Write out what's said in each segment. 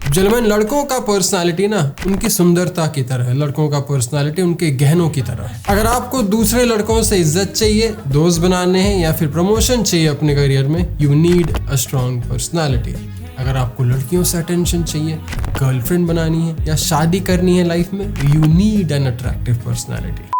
Gentleman, लड़कों का personality ना उनकी सुंदरता की तरह है, लड़कों का पर्सनालिटी उनके गहनों की तरह है। अगर आपको दूसरे लड़कों से इज्जत चाहिए, दोस्त बनाने हैं या फिर प्रमोशन चाहिए अपने करियर में, you need a strong personality. अगर आपको लड़कियों से अटेंशन चाहिए, गर्लफ्रेंड बनानी है या शादी करनी है लाइफ में, you need an attractive personality.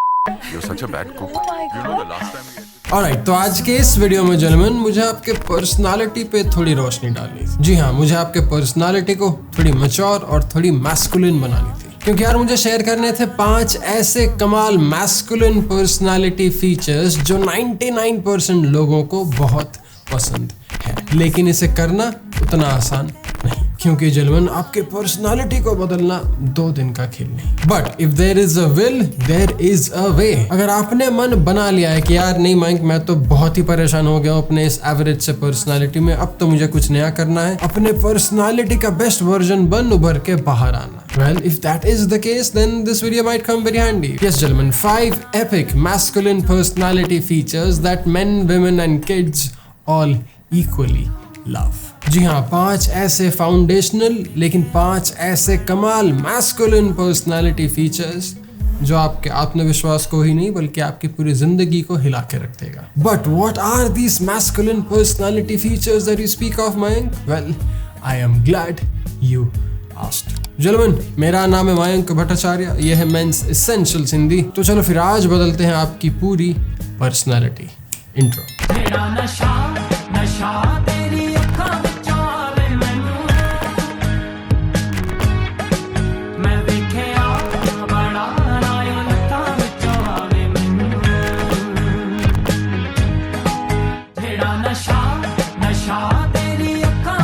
You're such a bad cook. You know the last time we alright, तो आज के इस वीडियो में जेंटलमैन मुझे आपके पर्सनालिटी पे थोड़ी रोशनी डालनी थी। जी हाँ, मुझे आपके पर्सनालिटी को थोड़ी मैच्योर और थोड़ी मैस्कुलिन बनानी थी, क्योंकि यार मुझे शेयर करने थे 5 ऐसे कमाल मैस्कुलिन पर्सनालिटी फीचर्स जो 99% लोगों को बहुत पसंद है, लेकिन इसे करना उतना आसान नहीं, क्योंकि जेंटलमैन आपके पर्सनालिटी को बदलना 2 दिन का खेल नहीं। But if there is a will there is a way. अगर आपने मन बना लिया है कि यार नहीं मयंक, मैं तो बहुत ही परेशान हो गया हूं अपने इस एवरेज से पर्सनालिटी में, अब तो मुझे कुछ नया करना है, अपने पर्सनालिटी का बेस्ट वर्जन बन उभर के बाहर आना। Well, if that is the case, then this video might come very handy. Yes, gentlemen, 5 epic masculine personality features that men, women and kids all equally love. जी हाँ, 5 ऐसे फाउंडेशनल लेकिन 5 ऐसे कमाल मैस्कुलिन पर्सनालिटी फीचर्स जो आपके आत्मविश्वास को ही नहीं बल्कि आपकी पूरी जिंदगी को हिला के रख देगा। But what are these masculine personality features that you speak of Mayank? Well, I am glad you asked. Gentleman, मेरा नाम है मयंक भट्टाचार्य, ये है मेंस एसेंशियल्स हिंदी। तो चलो फिर आज बदलते हैं आपकी पूरी personality. Intro.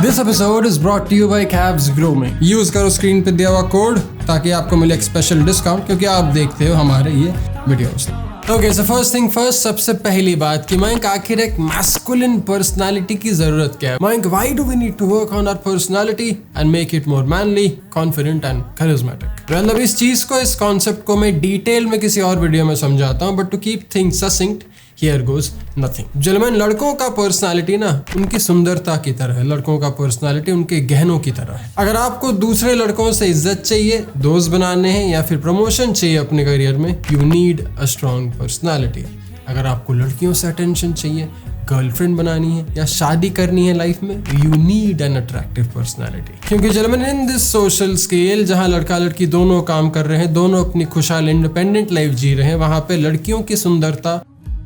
This episode is brought to you by Cabs Grooming. Use करो स्क्रीन पे दिया हुआ कोड ताकि आपको मिले एक स्पेशल डिस्काउंट, क्योंकि आप देखते हो हमारे ये videos. Okay, so first thing first, सबसे पहली बात कि मयंक आखिर एक मैस्कुलिन पर्सनालिटी की जरूरत क्या है? Mayank, why do we need to work on our personality and make it more manly, confident and charismatic? Well, अब इस चीज को, इस कॉन्सेप्ट को मैं डिटेल में किसी और वीडियो में समझाता हूँ, but to keep things succinct Here goes nothing. Gentleman, लड़कों का पर्सनालिटी ना उनकी सुंदरता की तरह है, लड़कों का पर्सनालिटी उनके गहनों की तरह है। अगर आपको दूसरे लड़कों से इज्जत चाहिए, दोस्त बनाने हैं या फिर प्रमोशन चाहिए अपने करियर में, you need a strong personality. अगर आपको लड़कियों से अटेंशन चाहिए, गर्लफ्रेंड बनानी है या शादी करनी है लाइफ में, you need an attractive personality. क्योंकि gentleman, in this social scale जहां लड़का लड़की दोनों काम कर रहे हैं, दोनों अपनी खुशहाल इंडिपेंडेंट लाइफ जी रहे हैं, वहां पे लड़कियों की सुंदरता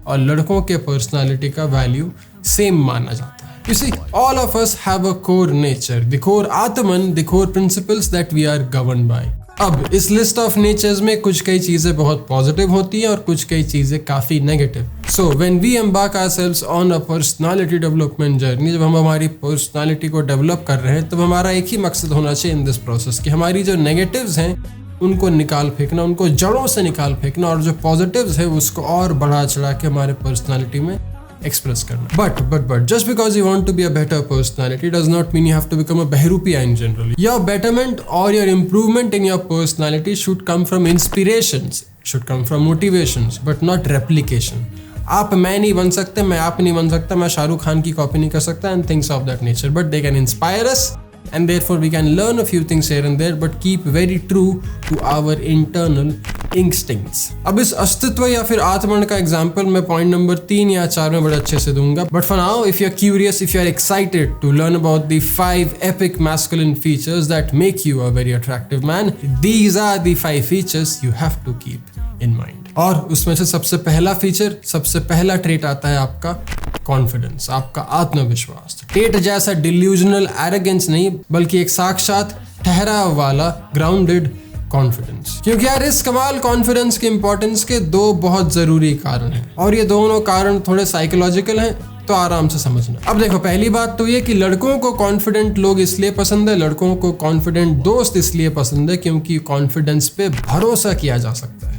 और लड़कों के पर्सनालिटी का वैल्यू सेम माना जाता है। You see, all of us have a core nature, the core Atman, the core principles that we are governed by. अब इस लिस्ट ऑफ नेचर्स में कुछ कई चीजें बहुत पॉजिटिव होती हैं और कुछ कई चीजें काफी negative. So when we embark ourselves on a personality development journey, जब हम हमारी पर्सनालिटी को डेवलप कर रहे हैं, तब हमारा एक ही मकसद होना चाहिए इन दिस प्रोसेस कि हमारी जो नेगेटिव्स हैं उनको निकाल फेंकना, उनको जड़ों से निकाल फेंकना, और जो पॉजिटिव्स है उसको और बढ़ा चढ़ा के हमारे पर्सनालिटी में एक्सप्रेस करना। But just because you want to be a better personality does not mean you have to become a बहरूपिया इन जनरल। योर बेटरमेंट और your improvement in your personality should come from inspirations, should come from motivations, but not replication. आप मैं नहीं बन सकते, मैं आप नहीं बन सकता, मैं शाहरुख खान की कॉपी नहीं कर सकता and things of that nature, but they can inspire us and therefore we can learn a few things here and there, but keep very true to our internal instincts. अब इस अस्तित्व या फिर आत्मन का एग्जाम्पल मैं पॉइंट नंबर 3 या 4 में बड़े अच्छे से दूंगा, but for now if you're curious, if you're excited to learn about the 5 epic masculine features that make you a very attractive man, these are the 5 features you have to keep in mind. और उसमें से सबसे पहला feature, सबसे पहला trait आता है आपका कॉन्फिडेंस, आपका आत्मविश्वास। ट्रेट जैसा डिल्यूजनल एरोगेंस नहीं, बल्कि एक साक्षात ठहराव वाला ग्राउंडेड कॉन्फिडेंस। क्योंकि यार इस कमाल कॉन्फिडेंस के इंपॉर्टेंस के 2 बहुत जरूरी कारण हैं, और ये दोनों कारण थोड़े साइकोलॉजिकल हैं, तो आराम से समझना। अब देखो, पहली बात तो ये कि लड़कों को कॉन्फिडेंट लोग इसलिए पसंद है, लड़कों को कॉन्फिडेंट दोस्त इसलिए पसंद है क्योंकि कॉन्फिडेंस पे भरोसा किया जा सकता है,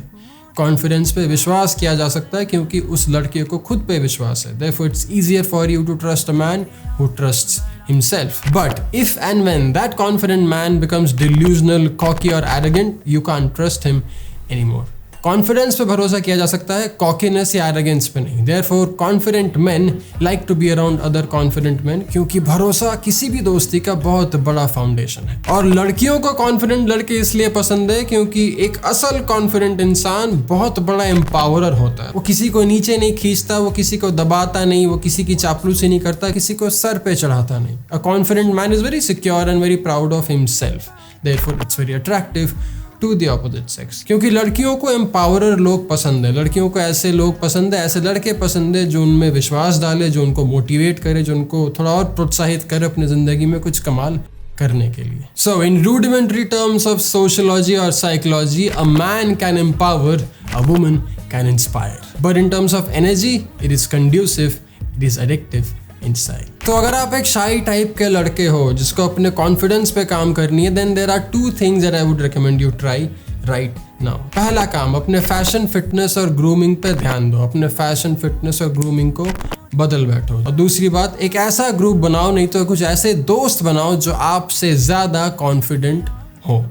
कॉन्फिडेंस पे विश्वास किया जा सकता है क्योंकि उस लड़के को खुद पे विश्वास है। Therefore, it's easier for you to trust a man who trusts himself. But if and when that confident man becomes delusional, cocky or arrogant, you can't trust him anymore. Confidence पे भरोसा किया जा सकता है, कॉकीनेस या arrogance पे नहीं। Therefore confident men like to be around other confident men, क्योंकि भरोसा किसी भी दोस्ती का बहुत बड़ा फाउंडेशन है। और लड़कियों को कॉन्फिडेंट लड़के इसलिए पसंद है क्योंकि एक असल कॉन्फिडेंट इंसान बहुत बड़ा एम्पावरर होता है। वो किसी को नीचे नहीं खींचता, वो किसी को दबाता नहीं, वो किसी की चापलूसी नहीं करता, किसी को सर पे चढ़ाता नहीं। A confident man is very secure and very proud of himself, therefore it's very attractive to the opposite sex. क्योंकि लड़कियों को एम्पावरर लोग पसंद है, लड़कियों को ऐसे लोग पसंद है, ऐसे लड़के पसंद है जो उनमें विश्वास डाले, जो उनको मोटिवेट करे, जो उनको थोड़ा और प्रोत्साहित करे अपनी जिंदगी में कुछ कमाल करने के लिए। सो इन रूडिमेंटरी टर्म्स ऑफ सोशियोलॉजी और psychology, a man can empower, a woman can inspire, but in terms of energy it is conducive, it is addictive in style. तो अगर आप एक शाई टाइप के लड़के हो जिसको अपने कॉन्फिडेंस पे काम करनी है, then there are 2 things that I would recommend you try right now. पहला काम, अपने फैशन, फिटनेस और ग्रूमिंग पे ध्यान दो, अपने फैशन, फिटनेस और ग्रूमिंग को बदल बैठो। और दूसरी बात, एक ऐसा ग्रुप बनाओ, नहीं तो कुछ ऐसे दोस्त बनाओ जो आपसे ज्यादा कॉन्फिडेंट हो,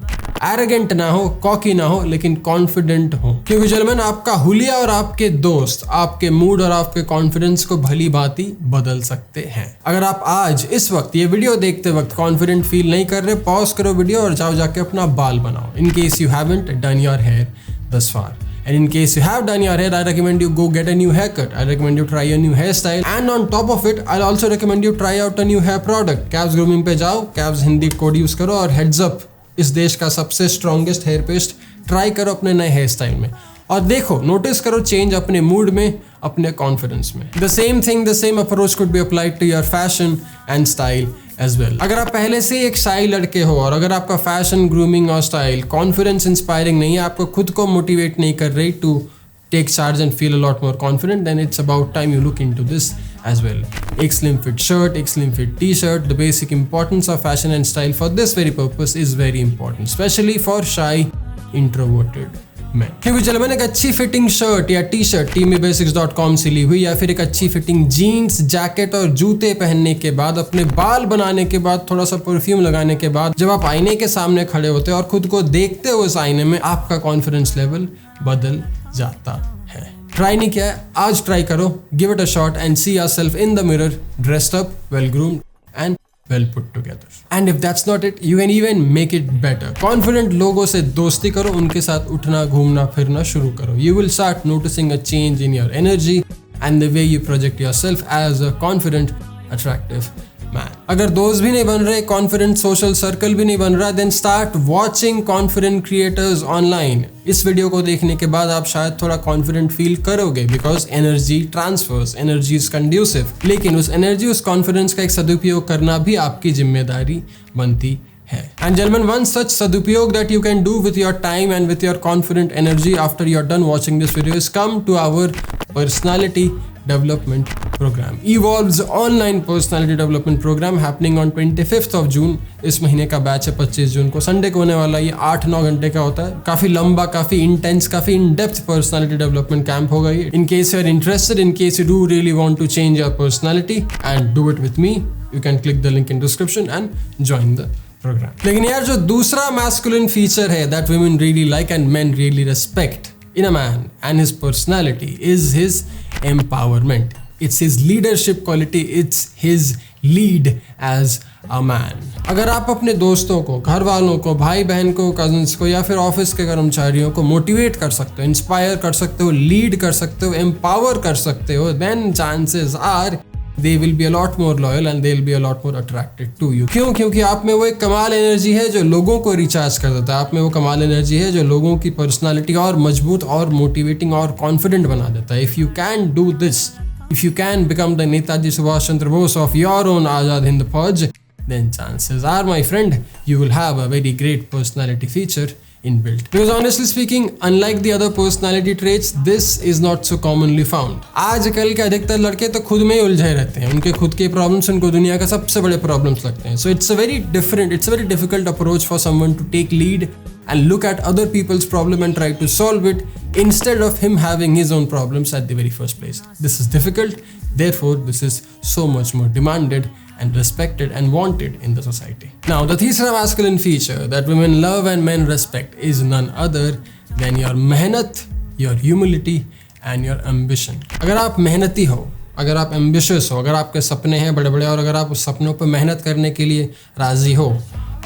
एरोगेंट ना हो, कॉकी ना हो, लेकिन कॉन्फिडेंट हो। क्योंकि जलमन आपका हुलिया और आपके दोस्त आपके मूड और आपके कॉन्फिडेंस को भली भांति बदल सकते हैं। अगर आप आज इस वक्त ये वीडियो देखते वक्त कॉन्फिडेंट फील नहीं कर रहे, पॉज करो वीडियो और जाओ जाके अपना बाल बनाओ, in case you haven't done your hair thus far. And in case you have done your hair, I recommend you go get a new haircut. I recommend you try a new hairstyle. And on top of it, I'll also recommend you try out a new hair product. Cabs Grooming पे जाओ, Cabs Hindi code use करो और heads up, इस देश का सबसे strongest hair paste try करो अपने नए हेयर स्टाइल में और देखो, नोटिस करो चेंज अपने मूड में, अपने कॉन्फिडेंस में। The same approach could be applied to your fashion and style as well. अगर आप पहले से एक शाई लड़के हो और अगर आपका फैशन, ग्रूमिंग और स्टाइल कॉन्फिडेंस इंस्पायरिंग नहीं है, आपको खुद को मोटिवेट नहीं कर रही to take charge and feel a lot more confident, then it's about time you look into this as well. एक slim fit shirt, एक slim fit t-shirt, the basic importance of fashion and style for this very purpose is very important, especially for shy, introverted men. क्योंकि चलो मैंने एक अच्छी fitting shirt या T shirt teamybasics.com से ली हुई या फिर एक अच्छी फिटिंग जीन्स, जैकेट और जूते पहनने के बाद, अपने बाल बनाने के बाद, थोड़ा सा परफ्यूम लगाने के बाद, जब आप आईने के सामने खड़े होते हो और खुद को देखते हो उस आईने में, आपका कॉन्फिडेंस लेवल बदल जाता है। ट्राई नहीं किया है, आज ट्राई करो, give it a shot and see yourself in the mirror, dressed up, well groomed and well put together. And if that's not it, you can even make it better. Confident लोगों से दोस्ती करो, उनके साथ उठना, घूमना, फिरना शुरू करो. You will start noticing a change in your energy and the way you project yourself as a confident, attractive man. अगर दोस्त भी नहीं बन रहे, कॉन्फिडेंट सोशल सर्कल भी नहीं बन रहा, then start watching confident creators online. इस वीडियो को देखने के बाद आप शायद थोड़ा कॉन्फिडेंट फील करोगे, because energy transfers, energy is conducive. लेकिन उस एनर्जी, उस कॉन्फिडेंस का एक सदुपयोग करना भी आपकी जिम्मेदारी बनती है। And gentlemen, one such sadupyog that you can do with your time and with your confident energy after you're done watching this video is come to our personality development program. Evolve's online personality development program happening on 25th of June. इस महीने का batch है 25 जून को, Sunday को होने वाला। ये 8-9 घंटे का होता है, काफी लंबा, काफी इंटेंस, काफी in depth personality development camp होगा ये। In case you are interested, in case you do really want to change your personality and do it with me, you can click the link in description and join the program. लेकिन यार जो दूसरा masculine feature है that women really like and men really respect in a man and his personality is his empowerment. It's his leadership quality. It's his lead as a man. अगर आप अपने दोस्तों को, घर वालों को, भाई बहन को, कजिन्स को या फिर ऑफिस के कर्मचारियों को मोटिवेट कर सकते हो, इंस्पायर कर सकते हो, लीड कर सकते हो, एम्पावर कर सकते हो, then chances are they will be a lot more loyal and they will be a lot more attracted to you. क्यों? क्योंकि आप में वो एक कमाल एनर्जी है जो लोगों को रिचार्ज कर देता है। आप में वो कमाल एनर्जी है जो लोगों की पर्सनालिटी और मजबूत और मोटिवेटिंग और कॉन्फिडेंट बना देता है। If you can do this, if you can become the Netaji Subhash Chandra Bose of your own Azad Hind Fauj, then chances are, my friend, you will have a very great personality feature inbuilt. Because honestly speaking, unlike the other personality traits, this is not so commonly found. आजकल के अधिकतर लड़के तो खुद में ही उलझे रहते हैं, उनके खुद के प्रॉब्लम्स उनको दुनिया का सबसे बड़े प्रॉब्लम्स लगते हैं। So it's a very difficult approach for someone to take lead and look at other people's problem and try to solve it instead of him having his own problems at the very first place. This is difficult, therefore this is so much more demanded and respected and wanted in the society. Now, the तीसरा masculine feature that women love and men respect is none other than your मेहनत your humility and your ambition. अगर आप मेहनती हो, अगर आप ambitious हो, अगर आपके सपने हैं बड़े बड़े और अगर आप उस सपनों पर मेहनत करने के लिए राजी हो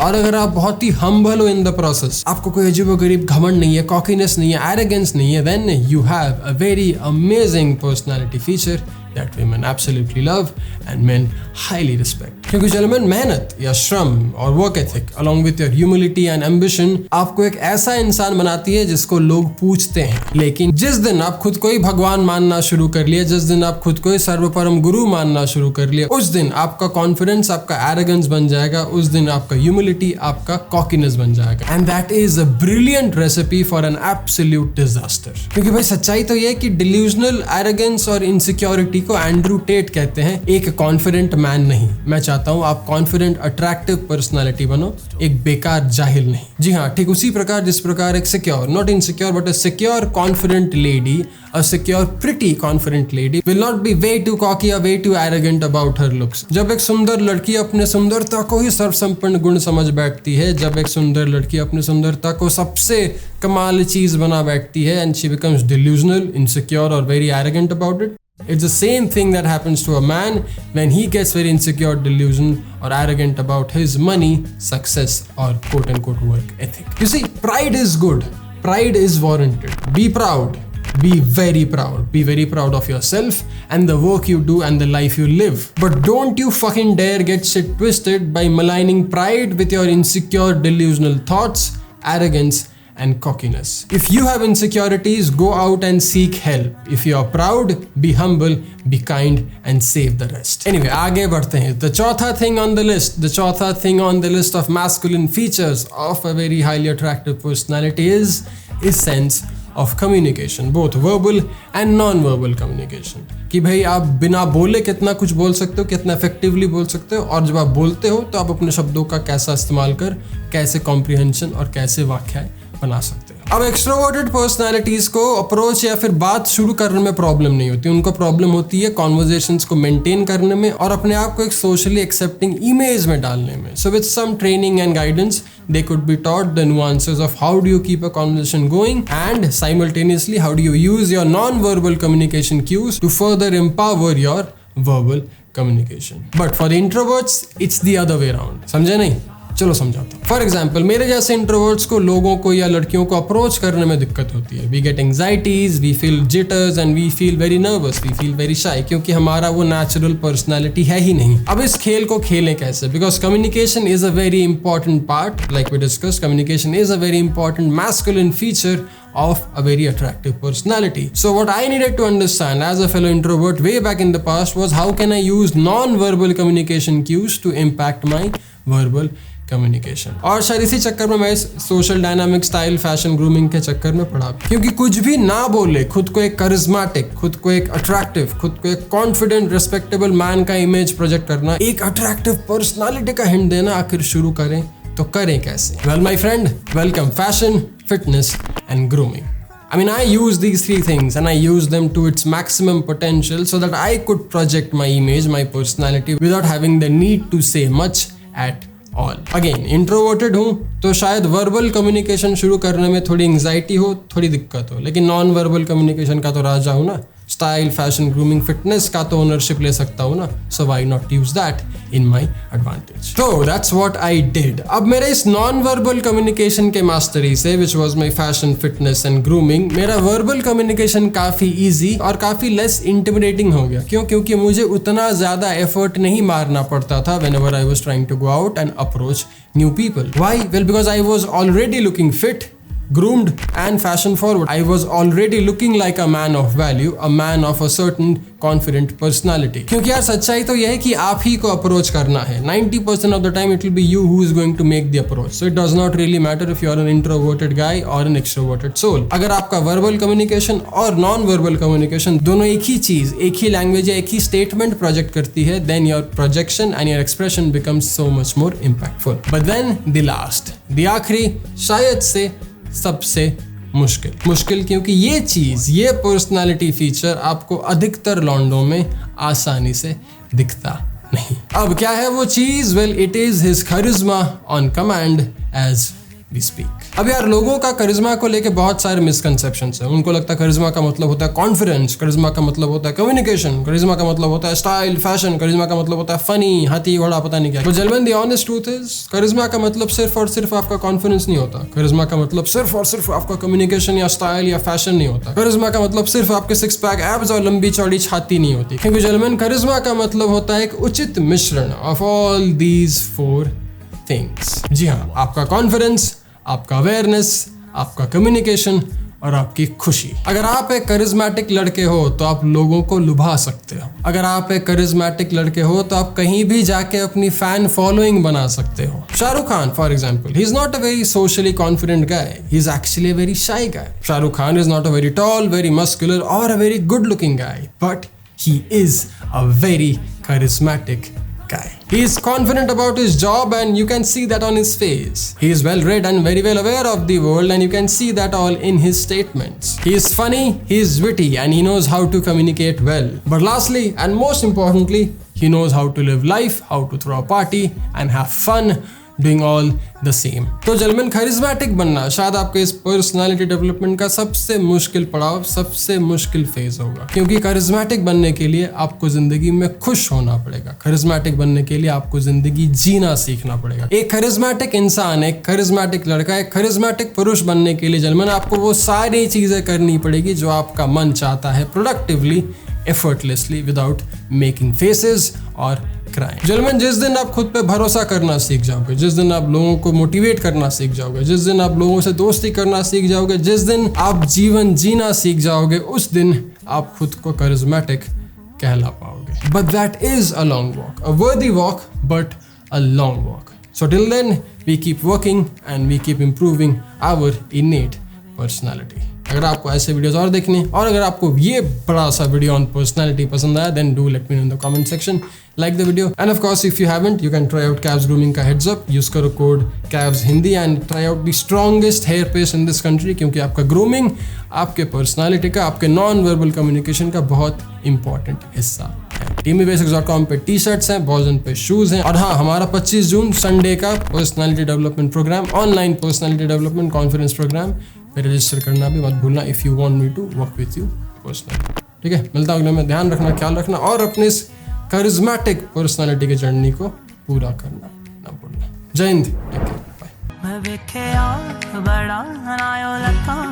और अगर आप बहुत ही हम्बल हो इन द प्रोसेस, आपको कोई अजीबोगरीब घमंड नहीं है, कॉकीनेस नहीं है, एरोगेंस नहीं है, then you have a very amazing personality feature that women absolutely love and men highly respect। क्योंकि gentlemen, मेहनत या श्रम और work ethic along with your humility and ambition आपको एक ऐसा इंसान बनाती है जिसको लोग पूछते हैं। लेकिन जिस दिन आप खुद को ही भगवान मानना शुरू कर लिए, जिस दिन आप खुद को ही सर्वपरम गुरु मानना शुरू कर लिए, उस दिन आपका कॉन्फिडेंस आपका एरोगेंस बन जाएगा, उस दिन आपका ह्यूमिलिटी आपका कॉकीनेस बन जाएगा। And that is a brilliant recipe for an absolute disaster. क्योंकि भाई सच्चाई तो ये है कि डिल्यूजनल एरोगेंस और इनसिक्योरिटी को एंड्रू टेट कहते हैं एक कॉन्फिडेंट मैन नहीं। मैं चाहता हूं आप कॉन्फिडेंट अट्रैक्टिव पर्सनालिटी बनो, एक बेकार जाहिल नहीं। जी हाँ, ठीक उसी प्रकार जिस प्रकार एक secure, not insecure but a secure confident lady, a secure pretty confident lady will not be way too cocky या way too arrogant about her looks. जब एक सुंदर लड़की अपने सुंदरता को ही सर्वसंपन्न गुण समझ बैठती है, जब एक सुंदर लड़की अपनी सुंदरता को सबसे कमाल चीज बना बैठती है and she becomes delusional, insecure और very arrogant about it, it's the same thing that happens to a man when he gets very insecure, delusional or arrogant about his money, success or quote unquote work ethic. You see, pride is good. Pride is warranted. Be proud. Be very proud. Be very proud of yourself and the work you do and the life you live. But don't you fucking dare get shit twisted by maligning pride with your insecure, delusional thoughts, arrogance and cockiness. If you have insecurities, go out and seek help. If you are proud, be humble, be kind and save the rest. Anyway, आगे बढ़ते हैं। The चौथा thing on the list, the चौथा thing on the list of masculine features of a very highly attractive personality is sense of communication, both verbal and non-verbal communication। कि भाई आप बिना बोले कितना कुछ बोल सकते हो, कितना इफेक्टिवली बोल सकते हो, और जब आप बोलते हो तो आप अपने शब्दों का कैसा इस्तेमाल कर कैसे कॉम्प्रिहेंशन और कैसे व्याख्याएं बना सकते हैं। अब एक्सट्रोवर्टेड पर्सनालिटीज को अप्रोच या फिर बात शुरू करने में प्रॉब्लम नहीं होती, उनको प्रॉब्लम होती है कॉन्वर्जेशंस को मेंटेन करने में और अपने आप को एक सोशली एक्सेप्टिंग इमेज में डालने में। So with some training and guidance they could be taught the nuances of how do you keep a conversation going and simultaneously how do you use your non-verbal communication cues to further empower your verbal communication. But for the introverts it's the other way around। समझे नहीं? चलो समझाता हूँ। For example, मेरे जैसे introverts को लोगों को या लड़कियों को अप्रोच करने में दिक्कत होती है। We get anxieties, we feel jitters and we feel very nervous, we feel very shy, क्योंकि हमारा वो नेचुरल पर्सनालिटी है ही नहीं। अब इस खेल को खेलें कैसे? Because communication is a very important part, like we discuss, communication is a very important masculine feature of a very attractive personality. So what I needed to understand as a fellow introvert way back in the past was how can I use non-verbal communication cues to impact my verbal communication. और शायद इसी चक्कर में मैं social dynamic, style, fashion, grooming के चक्कर में पड़ा, क्योंकि कुछ भी ना बोले खुद को एक करिज्मेटिक, खुद को एक अट्रैक्टिव, खुद को एक कॉन्फिडेंट, रिस्पेक्टेबल मैन का इमेज प्रोजेक्ट करना, एक अट्रैक्टिव पर्सनालिटी का हिंट देना, आखिर शुरू करें तो करें कैसे? Well my friend, welcome fashion, fitness and grooming. I mean, I use these three things and I use them to its maximum potential so that I could project my image, my personality without having the need to say much at all. Again, introverted हूँ तो शायद verbal communication शुरू करने में थोड़ी anxiety हो, थोड़ी दिक्कत हो, लेकिन नॉन वर्बल कम्युनिकेशन का तो राजा हूँ ना, स्टाइल, फैशन, ग्रूमिंग, फिटनेस का तो ओनरशिप ले सकता हूँ ना, so why not use that in my advantage. So that's what I did. अब मेरे इस नॉन वर्बल कम्युनिकेशन के मास्टरी से, which was my fashion, fitness and grooming, मेरा वर्बल कम्युनिकेशन काफी इजी और काफी लेस इंटिमिडेटिंग हो गया। क्यों? क्योंकि मुझे उतना ज्यादा एफर्ट नहीं मारना पड़ता था whenever I was trying to go out and approach new people. Why? Well, because I was already looking fit, groomed and fashion forward. I was already looking like a man of value, a man of a certain confident personality. क्योंकि यार सच्चाई तो यह है कि आप ही को approach करना है। 90% of the time it will be you who is going to make the approach. So it does not really matter if you are an introverted guy or an extroverted soul. अगर आपका verbal communication और non-verbal communication दोनों एक ही चीज, एक ही language या एक ही statement project करती है, then your projection and your expression becomes so much more impactful. But then the last, the आखिरी, शायद से सबसे मुश्किल, क्योंकि ये चीज, ये पर्सनालिटी फीचर आपको अधिकतर लॉन्डों में आसानी से दिखता नहीं। अब क्या है वो चीज? Well, it is his charisma on command as we speak. अब यार लोगों का करिश्मा को लेके बहुत सारे मिसकंसेप्शंस हैं। उनको लगता है करिश्मा का मतलब होता है कॉन्फिडेंस, करिश्मा का मतलब होता है कम्युनिकेशन, करिश्मा का मतलब होता है स्टाइल, फैशन, करिश्मा का मतलब होता है फनी, हाथी घोड़ा पता नहीं क्या। तो gentleman, the honest truth is करिश्मा का मतलब सिर्फ और सिर्फ आपका कॉन्फिडेंस नहीं होता। करिश्मा का मतलब सिर्फ और सिर्फ आपका कम्युनिकेशन या स्टाइल या फैशन नहीं होता। करिश्मा का मतलब सिर्फ आपके सिक्स पैक एब्स और लंबी चौड़ी छाती नहीं होती। क्योंकि जेंटलमैन, करिश्मा का मतलब होता है एक उचित मिश्रण ऑफ ऑल दीज 4 थिंग्स। जी हाँ, आपका कॉन्फिडेंस, आपका अवेयरनेस, आपका कम्युनिकेशन और आपकी खुशी। अगर आप एक करिश्मेटिक लड़के हो तो आप लोगों को लुभा सकते हो। अगर आप एक करिश्मेटिक लड़के हो तो आप कहीं भी जाके अपनी फैन फॉलोइंग बना सकते हो। Shahrukh Khan for example, he is not a very socially confident guy, he is actually a very shy guy. Shahrukh Khan is not a very tall, very muscular और a very good looking guy, but he is a very charismatic guy. He is confident about his job and you can see that on his face. He is well read and very well aware of the world and you can see that all in his statements. He is funny, he is witty and he knows how to communicate well. But lastly and most importantly, he knows how to live life, how to throw a party and have fun doing all the same. तो gentleman, charismatic बनना शायद आपके इस personality development का सबसे मुश्किल पड़ाव, सबसे मुश्किल फेज होगा। क्योंकि करिश्मेटिक बनने के लिए आपको जिंदगी में खुश होना पड़ेगा। करिश्मेटिक बनने के लिए आपको जिंदगी जीना सीखना पड़ेगा। एक करिश्मेटिक इंसान, एक करिश्मेटिक लड़का, एक करिश्मेटिक पुरुष बनने के लिए जेंटलमैन आपको वो सारी चीजें करनी पड़ेगी जो आपका मन चाहता है, productively, effortlessly, without making faces और क्राइम। जेंटलमैन, जिस दिन आप खुद पे भरोसा करना सीख जाओगे, जिस दिन आप लोगों को मोटिवेट करना सीख जाओगे, जिस दिन आप लोगों से दोस्ती करना सीख जाओगे, जिस दिन आप जीवन जीना सीख जाओगे, उस दिन आप खुद को करिश्मेटिक कहला पाओगे। But that is a long walk, a worthy walk but a long walk. So till then we keep working and we keep improving our innate personality. अगर आपको ऐसे वीडियोस और देखने और अगर आपको ये बड़ा सा वीडियो ऑन पर्सनैलिटी पसंद आया, then do let me know in the comment section, like the video, and of course if you haven't, you can try out Cavs Grooming का heads up, use करो code Cavs Hindi and try out the strongest hair paste in this country, क्योंकि आपका grooming आपके personality का, आपके non-verbal communication का बहुत important हिस्सा है। teamybasics.com पे टी-शर्ट्स हैं, बॉजन पे शूज हैं और हाँ, हमारा 25 जून संडे का personality development program, online personality development conference program पे रजिस्टर करना भी मत भूलना if you want me to work with you personally. ठीक है, मिलता हूँ अगले में। ध्यान रखना, ख्याल रखना और अपने इस करिश्मेटिक पर्सनालिटी की जर्नी को पूरा करना ना भूलना। जय हिंद, टेक केयर, बाय।